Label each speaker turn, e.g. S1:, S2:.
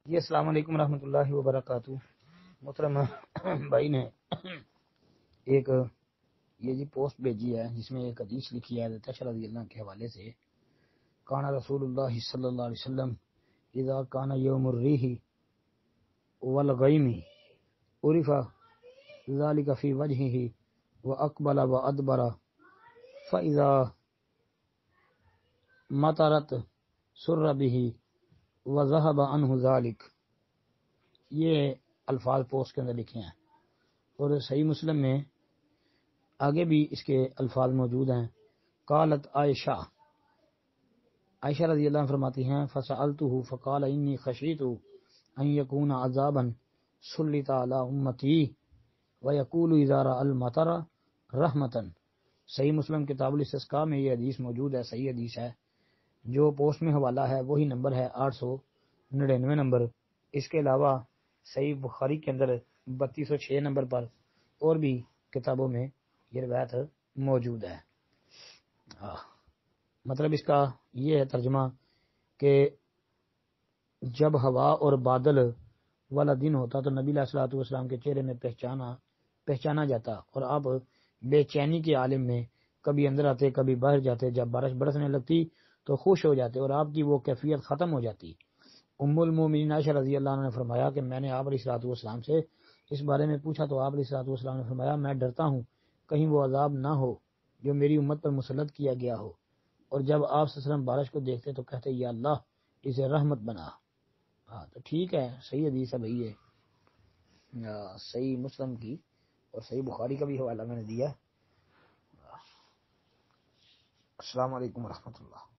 S1: جی السلام علیکم ورحمۃ اللہ وبرکاتہ۔ محترم بھائی نے ایک یہ جی پوسٹ بھیجی ہے جس میں ایک حدیث لکھی ہے حضرت عائشہ رضی اللہ کے حوالے سے، کان رسول اللہ صلی اللہ علیہ وسلم اذا کان یوم الریح والغیم عرف ذلك فی وجهه واقبل وادبر فاذا مطرت سر به وذهب عنه ذلك۔ یہ الفاظ پوسٹ کے اندر لکھے ہیں اور صحیح مسلم میں آگے بھی اس کے الفاظ موجود ہیں۔ قالت عائشہ رضی اللہ عنہ فرماتی ہیں فسألته فقال انی خشیت ان یکون عذابا سلط علی امتی ویقول اذا رأى المطر رحمتا۔ صحیح مسلم کتاب الاستسقاء میں یہ حدیث موجود ہے، صحیح حدیث ہے۔ جو پوسٹ میں حوالہ ہے وہی نمبر ہے 899 نمبر۔ اس کے علاوہ صحیح بخاری کے اندر 3206 نمبر پر اور بھی کتابوں میں یہ روایت موجود ہے۔ مطلب اس کا یہ ہے ترجمہ کہ جب ہوا اور بادل والا دن ہوتا تو نبی علیہ الصلوۃ والسلام کے چہرے میں پہچانا جاتا اور آپ بے چینی کے عالم میں کبھی اندر آتے کبھی باہر جاتے، جب بارش برسنے لگتی تو خوش ہو جاتے اور آپ کی وہ کیفیت ختم ہو جاتی۔ ام المومنین عائشہ رضی اللہ عنہ نے فرمایا کہ میں نے آپ علیہ الصلوۃ والسلام سے اس بارے میں پوچھا تو آپ علیہ الصلوۃ والسلام نے فرمایا میں ڈرتا ہوں کہیں وہ عذاب نہ ہو جو میری امت پر مسلط کیا گیا ہو، اور جب آپ صلی اللہ علیہ وسلم بارش کو دیکھتے تو کہتے یا اللہ اسے رحمت بنا۔ تو ٹھیک ہے، صحیح حدیث ہے بھائی، یہ صحیح مسلم کی اور صحیح بخاری کا بھی حوالہ میں نے دیا۔ السلام علیکم ورحمۃ اللہ۔